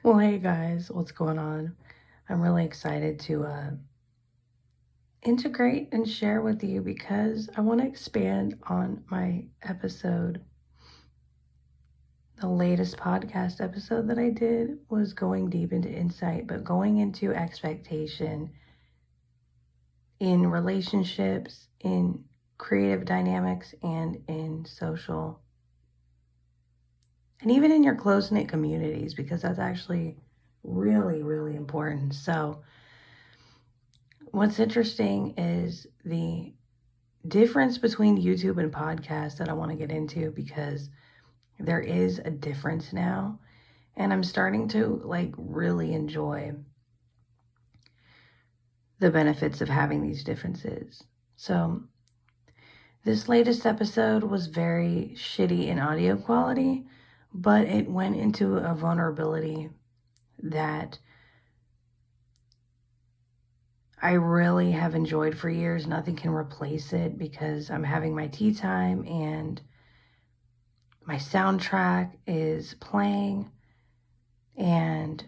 Well, hey guys, what's going on? I'm really excited to integrate and share with you because I want to expand on my episode. The latest podcast episode that I did was going deep into insight, but going into expectation in relationships, in creative dynamics, and in social, and even in your close knit communities, because that's actually really, really important. So, what's interesting is the difference between YouTube and podcast that I want to get into, because there is a difference now, and I'm starting to really enjoy the benefits of having these differences. So this latest episode was very shitty in audio quality, but it went into a vulnerability that I really have enjoyed for years. Nothing can replace it because I'm having my tea time and my soundtrack is playing and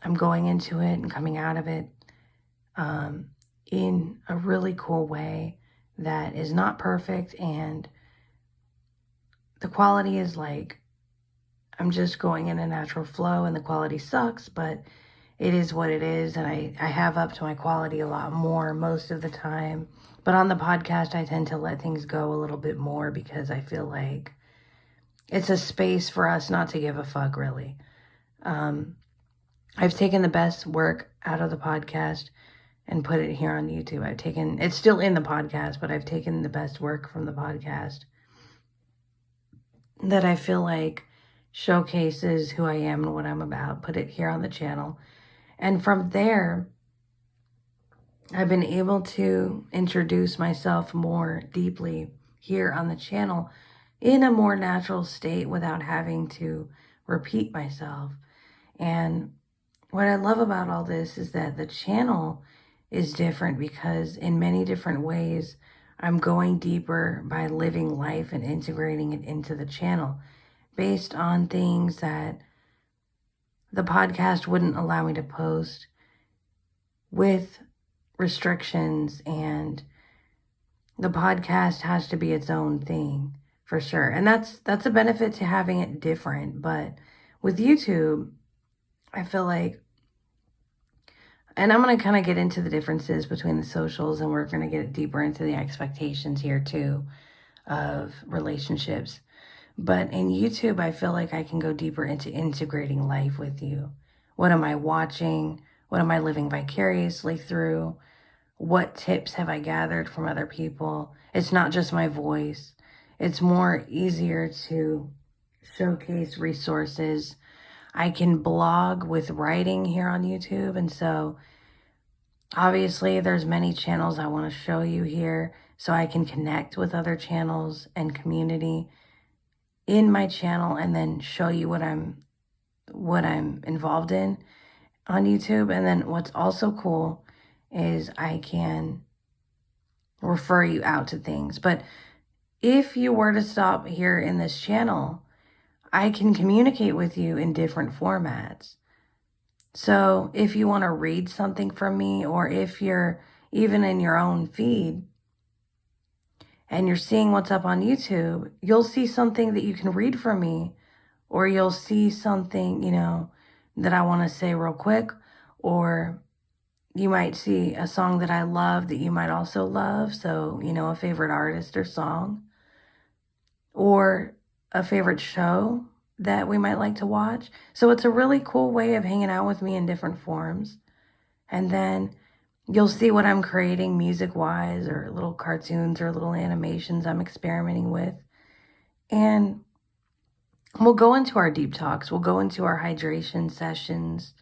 I'm going into it and coming out of it in a really cool way that is not perfect. And the quality is I'm just going in a natural flow and the quality sucks, but it is what it is. And I have up to my quality a lot more most of the time. But on the podcast, I tend to let things go a little bit more because I feel like it's a space for us not to give a fuck, really. I've taken the best work out of the podcast and put it here on YouTube. It's still in the podcast, but I've taken the best work from the podcast that I feel like showcases who I am and what I'm about, put it here on the channel. And from there, I've been able to introduce myself more deeply here on the channel in a more natural state without having to repeat myself. And what I love about all this is that the channel is different because in many different ways, I'm going deeper by living life and integrating it into the channel based on things that the podcast wouldn't allow me to post, with restrictions, and the podcast has to be its own thing for sure. And that's a benefit to having it different. But with YouTube, I feel like, and I'm going to kind of get into the differences between the socials, and we're going to get deeper into the expectations here too of relationships. But in YouTube, I feel like I can go deeper into integrating life with you. What am I watching? What am I living vicariously through? What tips have I gathered from other people? It's not just my voice. It's more easier to showcase resources. I can blog with writing here on YouTube. And so obviously there's many channels I want to show you here so I can connect with other channels and community in my channel and then show you what I'm involved in on YouTube. And then what's also cool is I can refer you out to things. But if you were to stop here in this channel, I can communicate with you in different formats. So if you want to read something from me, or if you're even in your own feed and you're seeing what's up on YouTube, you'll see something that you can read from me, or you'll see something, that I want to say real quick, or you might see a song that I love that you might also love. So, a favorite artist or song, or a favorite show that we might like to watch. So it's a really cool way of hanging out with me in different forms. And then you'll see what I'm creating music-wise, or little cartoons or little animations I'm experimenting with. And we'll go into our deep talks. We'll go into our hydration sessions,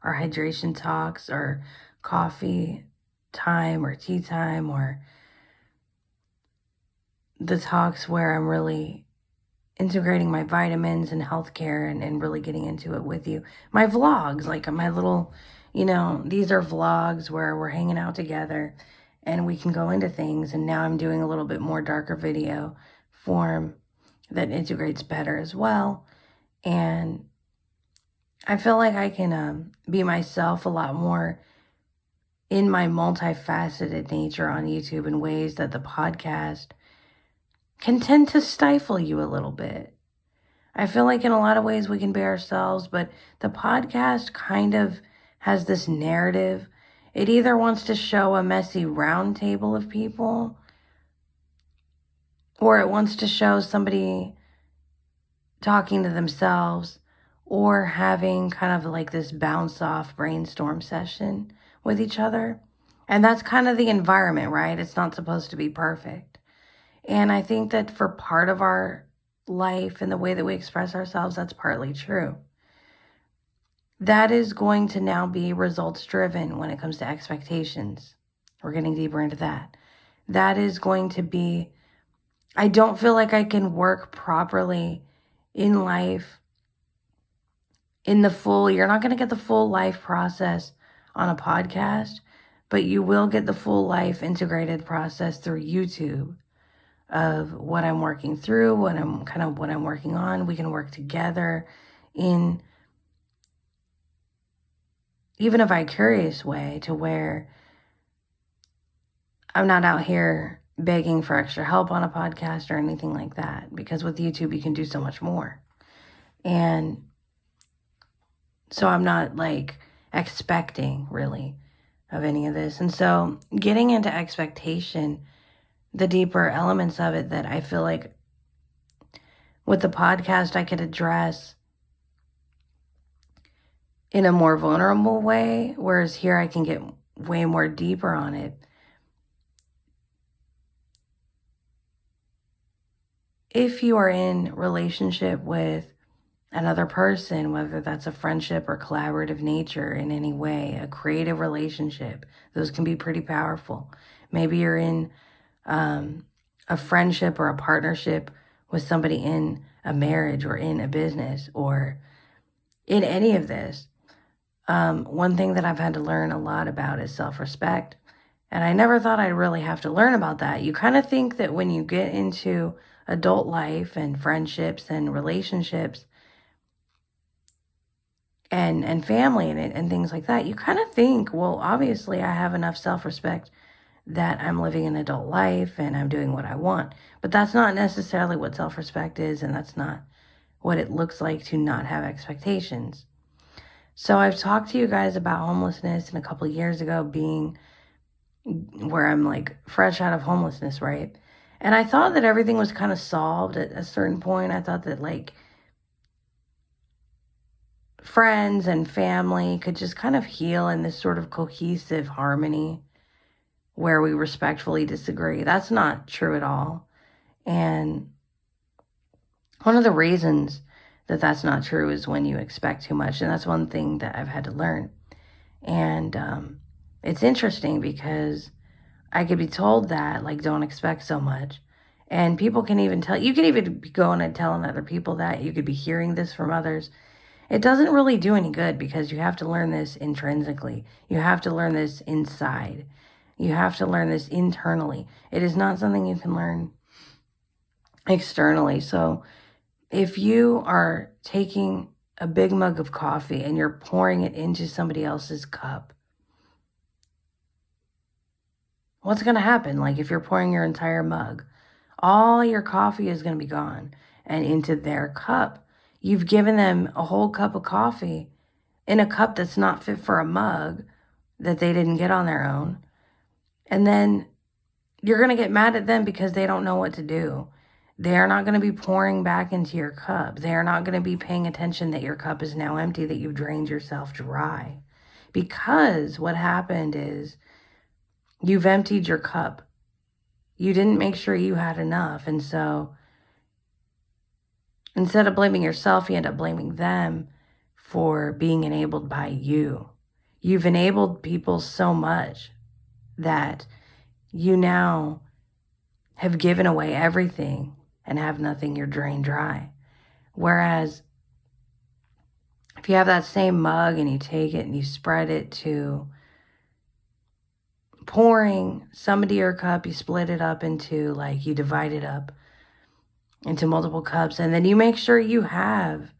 our hydration talks, or coffee time or tea time, or the talks where I'm really integrating my vitamins and healthcare and really getting into it with you. My vlogs, like my little, these are vlogs where we're hanging out together and we can go into things. And now I'm doing a little bit more darker video form that integrates better as well. And I feel like I can be myself a lot more in my multifaceted nature on YouTube in ways that the podcast can tend to stifle you a little bit. I feel like in a lot of ways we can be ourselves, but the podcast kind of has this narrative. It either wants to show a messy round table of people, or it wants to show somebody talking to themselves, or having kind of like this bounce off brainstorm session with each other. And that's kind of the environment, right? It's not supposed to be perfect. And I think that for part of our life and the way that we express ourselves, that's partly true. That is going to now be results driven when it comes to expectations. We're getting deeper into that. That is going to be, I don't feel like I can work properly in life in the full, you're not going to get the full life process on a podcast, but you will get the full life integrated process through YouTube of what I'm working through, what I'm working on. We can work together in even a vicarious way to where I'm not out here begging for extra help on a podcast or anything like that, because with YouTube you can do so much more. And so I'm not like expecting really of any of this. And so getting into expectation, the deeper elements of it that I feel like with the podcast I could address in a more vulnerable way, whereas here I can get way more deeper on it. If you are in relationship with another person, whether that's a friendship or collaborative nature in any way, a creative relationship, those can be pretty powerful. Maybe you're in a friendship or a partnership with somebody in a marriage or in a business or in any of this. One thing that I've had to learn a lot about is self-respect. And I never thought I'd really have to learn about that. You kind of think that when you get into adult life and friendships and relationships and family and things like that, you kind of think, well, obviously I have enough self-respect that I'm living an adult life and I'm doing what I want. But that's not necessarily what self-respect is, and that's not what it looks like to not have expectations. So I've talked to you guys about homelessness, and a couple of years ago being where I'm like fresh out of homelessness, right? And I thought that everything was kind of solved at a certain point. I thought that like friends and family could just kind of heal in this sort of cohesive harmony where we respectfully disagree. That's not true at all. And one of the reasons that that's not true is when you expect too much. And that's one thing that I've had to learn. And it's interesting because I could be told that, like, don't expect so much. And people can even tell, you can even be going and telling other people that. You could be hearing this from others. It doesn't really do any good because you have to learn this intrinsically. You have to learn this inside. You have to learn this internally. It is not something you can learn externally. So if you are taking a big mug of coffee and you're pouring it into somebody else's cup, what's going to happen? Like if you're pouring your entire mug, all your coffee is going to be gone and into their cup. You've given them a whole cup of coffee in a cup that's not fit for a mug that they didn't get on their own. And then you're going to get mad at them because they don't know what to do. They're not going to be pouring back into your cup. They're not going to be paying attention that your cup is now empty, that you've drained yourself dry. Because what happened is you've emptied your cup. You didn't make sure you had enough. And so instead of blaming yourself, you end up blaming them for being enabled by you. You've enabled people so much that you now have given away everything and have nothing, you're drained dry. Whereas if you have that same mug and you take it and you spread it to pouring some into your cup, you split it up into, like, you divide it up into multiple cups, and then you make sure you have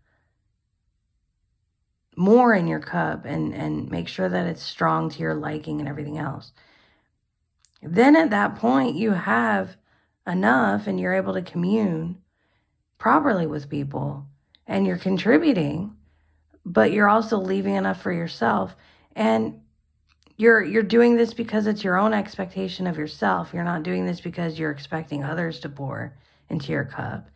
more in your cup and make sure that it's strong to your liking and everything else. Then at that point, you have enough and you're able to commune properly with people and you're contributing, but you're also leaving enough for yourself. And you're doing this because it's your own expectation of yourself. You're not doing this because you're expecting others to pour into your cup.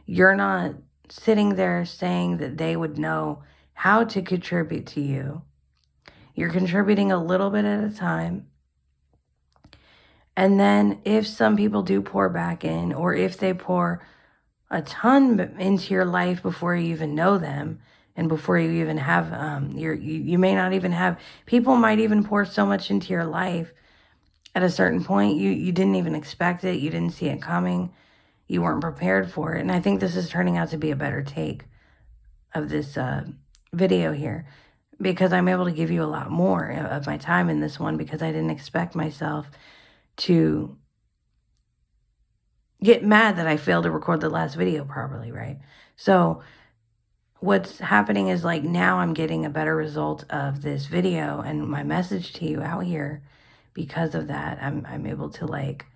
You're not sitting there saying that they would know how to contribute to you. You're contributing a little bit at a time. And then if some people do pour back in, or if they pour a ton into your life before you even know them, and before you even have, you may not even have, people might even pour so much into your life at a certain point, you didn't even expect it, you didn't see it coming, you weren't prepared for it. And I think this is turning out to be a better take of this video here, because I'm able to give you a lot more of my time in this one, because I didn't expect myself to get mad that I failed to record the last video properly, right? So what's happening is, like, now I'm getting a better result of this video and my message to you out here. Because of that, I'm able to, like,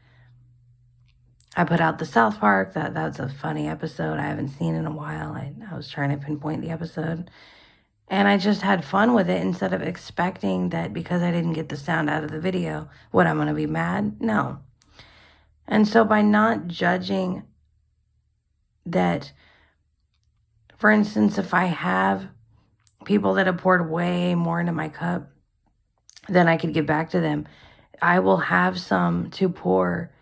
I put out the South Park. That's a funny episode I haven't seen in a while. I was trying to pinpoint the episode. And I just had fun with it, instead of expecting that because I didn't get the sound out of the video, what, I'm going to be mad? No. And so by not judging that, for instance, if I have people that have poured way more into my cup than I could give back to them, I will have some to pour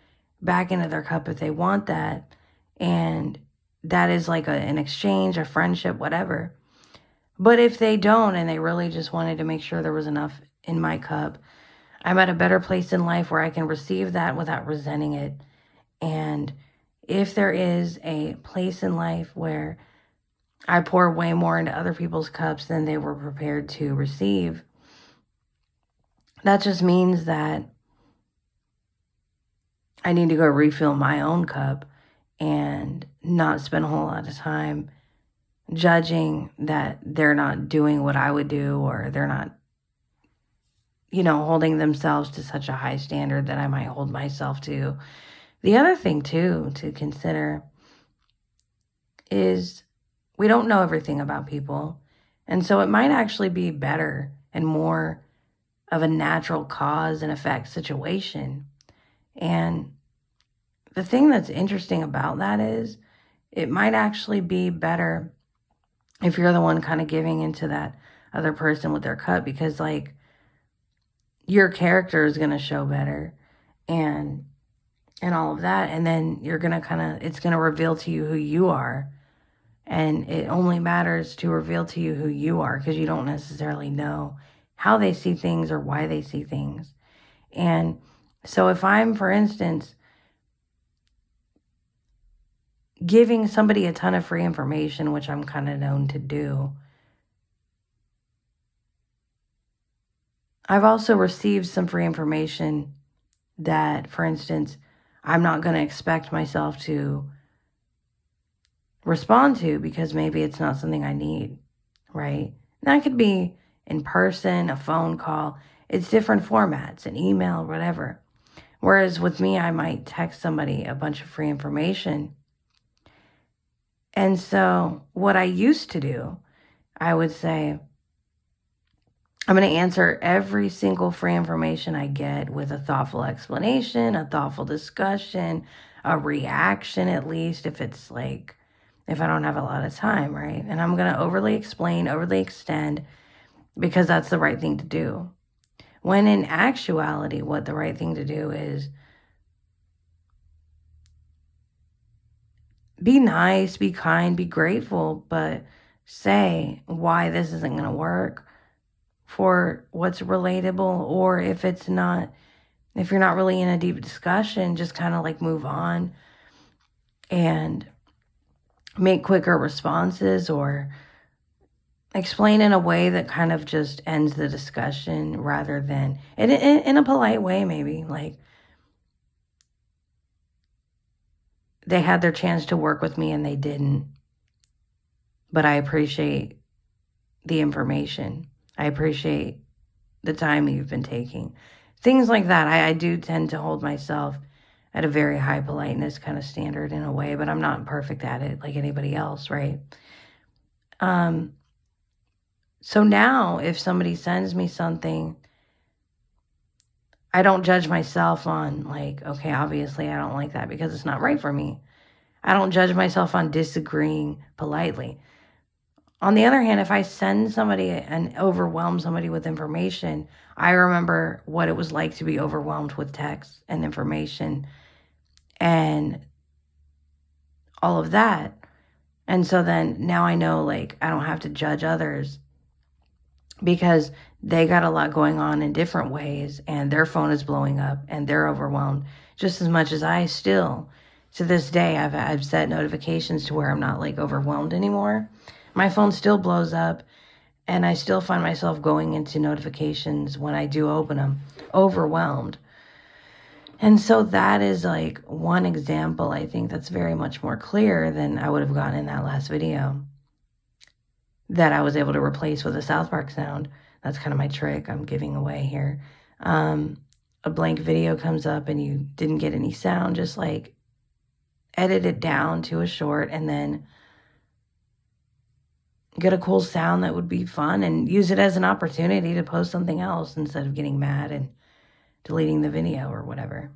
back into their cup if they want that. And that is like an exchange, a friendship, whatever. But if they don't, and they really just wanted to make sure there was enough in my cup, I'm at a better place in life where I can receive that without resenting it. And if there is a place in life where I pour way more into other people's cups than they were prepared to receive, that just means that I need to go refill my own cup and not spend a whole lot of time judging that they're not doing what I would do, or they're not, holding themselves to such a high standard that I might hold myself to. The other thing, too, to consider is we don't know everything about people. And so it might actually be better and more of a natural cause and effect situation. And the thing that's interesting about that is it might actually be better if you're the one kind of giving into that other person with their cup, because, like, your character is going to show better and all of that. And then you're going to it's going to reveal to you who you are. And it only matters to reveal to you who you are, because you don't necessarily know how they see things or why they see things. And so if I'm, for instance, giving somebody a ton of free information, which I'm kind of known to do, I've also received some free information that, for instance, I'm not going to expect myself to respond to, because maybe it's not something I need, right? That could be in person, a phone call. It's different formats, an email, whatever. Whereas with me, I might text somebody a bunch of free information. And so what I used to do, I would say, I'm going to answer every single free information I get with a thoughtful explanation, a thoughtful discussion, a reaction, at least if it's like, if I don't have a lot of time, right? And I'm going to overly explain, overly extend, because that's the right thing to do. When in actuality, what the right thing to do is be nice, be kind, be grateful, but say why this isn't going to work for what's relatable, or if it's not, if you're not really in a deep discussion, just kind of like move on and make quicker responses, or explain in a way that kind of just ends the discussion, rather than in a polite way, maybe like they had their chance to work with me and they didn't, but I appreciate the information. I appreciate the time you've been taking. Things like that. I do tend to hold myself at a very high politeness kind of standard in a way, but I'm not perfect at it like anybody else, right? So now if somebody sends me something, I don't judge myself on like, okay, obviously I don't like that because it's not right for me. I don't judge myself on disagreeing politely. On the other hand, if I send somebody and overwhelm somebody with information, I remember what it was like to be overwhelmed with text and information and all of that. And so then now I know, like, I don't have to judge others because they got a lot going on in different ways and their phone is blowing up and they're overwhelmed just as much as I still. To this day, I've set notifications to where I'm not like overwhelmed anymore. My phone still blows up and I still find myself going into notifications when I do open them, overwhelmed. And so that is like one example, I think, that's very much more clear than I would have gotten in that last video that I was able to replace with a South Park sound. That's kind of my trick I'm giving away here. A blank video comes up and you didn't get any sound, just like edit it down to a short and then get a cool sound that would be fun and use it as an opportunity to post something else instead of getting mad and deleting the video or whatever.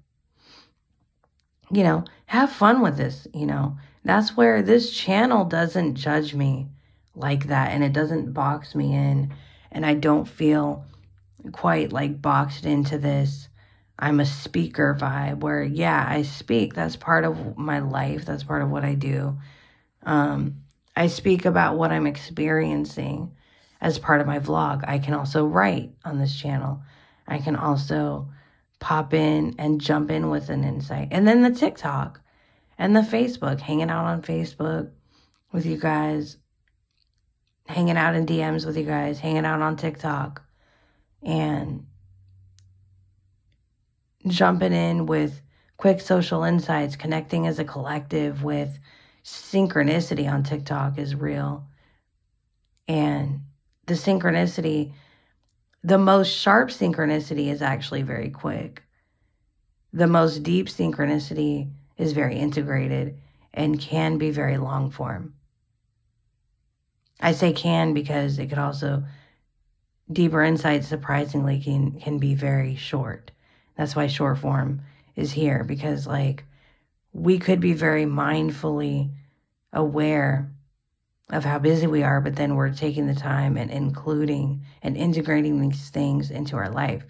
You know, have fun with this, you know. That's where this channel doesn't judge me like that and it doesn't box me in and I don't feel quite like boxed into this I'm a speaker vibe where, yeah, I speak. That's part of my life. That's part of what I do. I speak about what I'm experiencing as part of my vlog. I can also write on this channel. I can also pop in and jump in with an insight. And then the TikTok and the Facebook, hanging out on Facebook with you guys, hanging out in DMs with you guys, hanging out on TikTok, and jumping in with quick social insights, connecting as a collective with synchronicity on TikTok is real. And the synchronicity, the most sharp synchronicity is actually very quick. The most deep synchronicity is very integrated and can be very long form. I say can because it could also, deeper insights surprisingly can be very short. That's why short form is here, because like we could be very mindfully aware of how busy we are, but then we're taking the time and including and integrating these things into our life.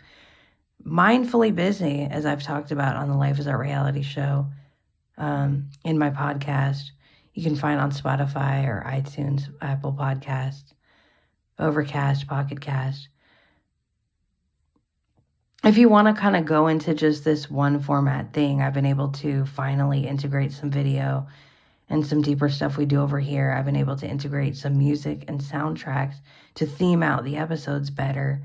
Mindfully busy, as I've talked about on the Life is Our Reality show, in my podcast, you can find on Spotify or iTunes, Apple Podcasts, Overcast, Pocket Cast. If you want to kind of go into just this one format thing, I've been able to finally integrate some video and some deeper stuff we do over here. I've been able to integrate some music and soundtracks to theme out the episodes better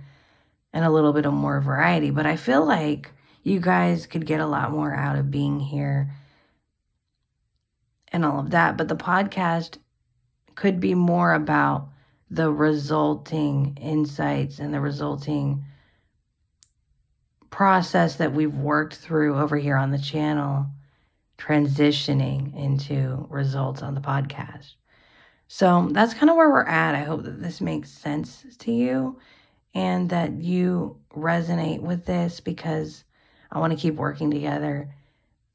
and a little bit of more variety. But I feel like you guys could get a lot more out of being here and all of that. But the podcast could be more about the resulting insights and the resulting process that we've worked through over here on the channel, transitioning into results on the podcast. So that's kind of where we're at. I hope that this makes sense to you and that you resonate with this, because I want to keep working together.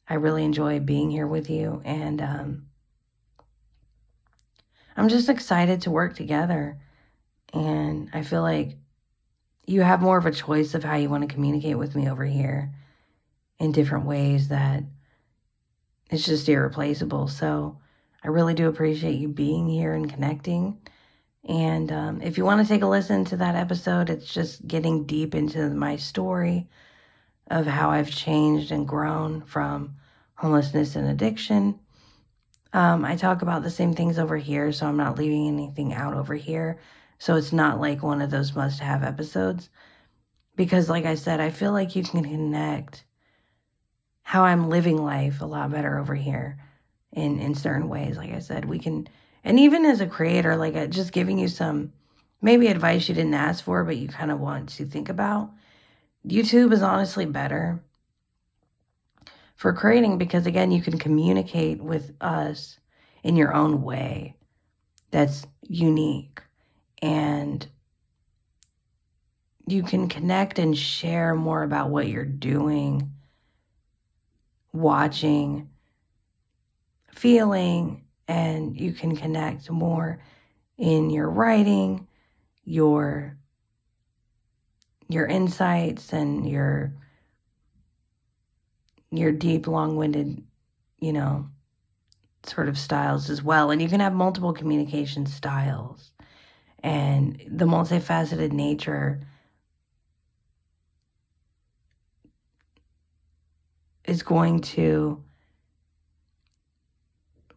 I really enjoy being here with you, and I'm just excited to work together. And I feel like you have more of a choice of how you want to communicate with me over here in different ways that it's just irreplaceable. So I really do appreciate you being here and connecting. And if you want to take a listen to that episode, it's just getting deep into my story of how I've changed and grown from homelessness and addiction. I talk about the same things over here, so I'm not leaving anything out over here. So it's not like one of those must-have episodes. Because like I said, I feel like you can connect how I'm living life a lot better over here in certain ways. Like I said, we can, and even as a creator, like just giving you some maybe advice you didn't ask for, but you kind of want to think about, YouTube is honestly better for creating because, again, you can communicate with us in your own way that's unique. And you can connect and share more about what you're doing, watching, feeling, and you can connect more in your writing, your insights, and your deep, long-winded, sort of styles as well. And you can have multiple communication styles. And the multifaceted nature is going to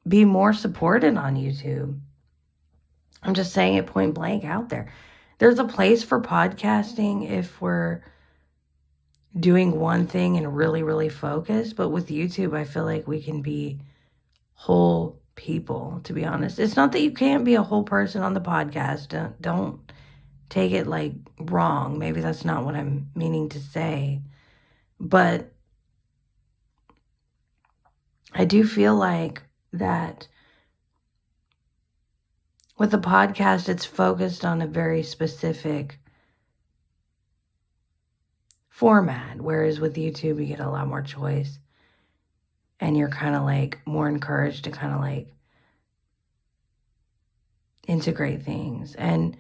be more supported on YouTube. I'm just saying it point blank out there. There's a place for podcasting if we're doing one thing and really, really focused. But with YouTube, I feel like we can be whole people, to be honest. It's not that you can't be a whole person on the podcast. Don't take it like wrong. Maybe that's not what I'm meaning to say. But I do feel like that with the podcast, it's focused on a very specific format, whereas with YouTube, you get a lot more choice and you're kind of like more encouraged to kind of like integrate things. And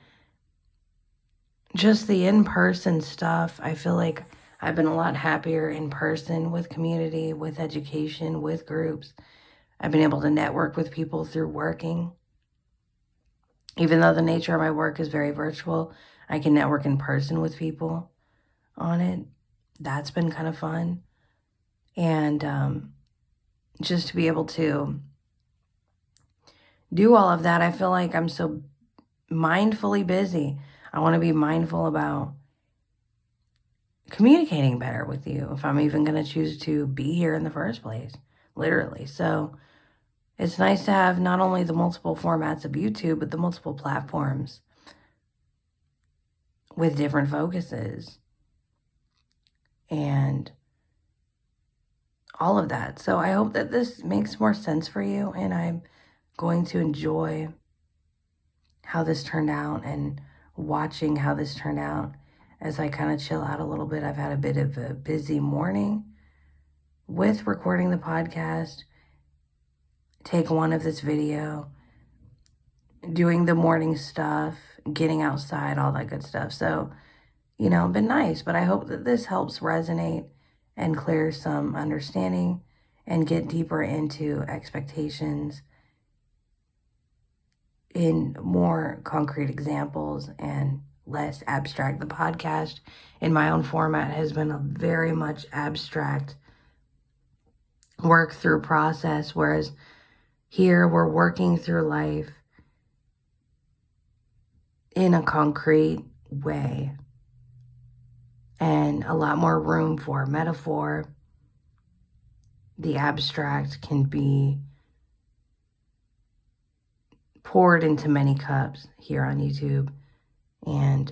just the in-person stuff, I feel like I've been a lot happier in person with community, with education, with groups. I've been able to network with people through working. Even though the nature of my work is very virtual, I can network in person with people on it. That's been kind of fun. And just to be able to do all of that, I feel like I'm so mindfully busy. I want to be mindful about communicating better with you if I'm even going to choose to be here in the first place, literally. So it's nice to have not only the multiple formats of YouTube, but the multiple platforms with different focuses and all of that. So I hope that this makes more sense for you, and I'm going to enjoy how this turned out and watching how this turned out as I kind of chill out a little bit. I've had a bit of a busy morning with recording the podcast, take one of this video, doing the morning stuff, getting outside, all that good stuff. So, been nice, but I hope that this helps resonate and clear some understanding and get deeper into expectations in more concrete examples and less abstract. The podcast in my own format has been a very much abstract work through process, whereas here we're working through life in a concrete way and a lot more room for metaphor. The abstract can be poured into many cups here on YouTube and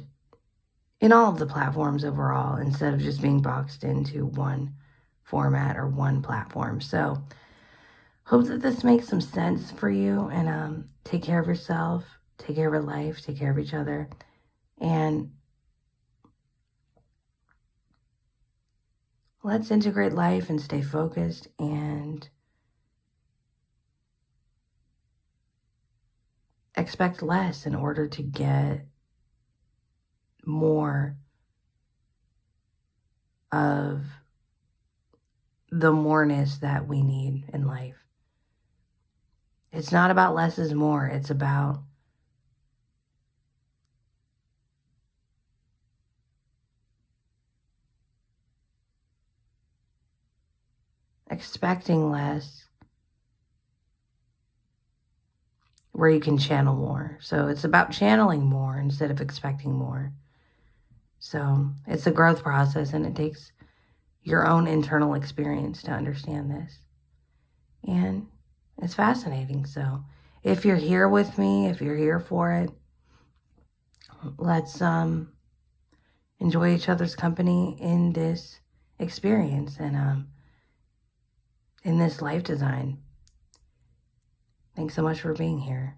in all of the platforms overall, instead of just being boxed into one format or one platform. So hope that this makes some sense for you, and take care of yourself, take care of your life, take care of each other, and let's integrate life and stay focused and expect less in order to get more of the moreness that we need in life. It's not about less is more. It's about expecting less where you can channel more. So it's about channeling more instead of expecting more. So it's a growth process, and it takes your own internal experience to understand this. And it's fascinating. So if you're here with me, if you're here for it, let's enjoy each other's company in this experience and in this life design. Thanks so much for being here.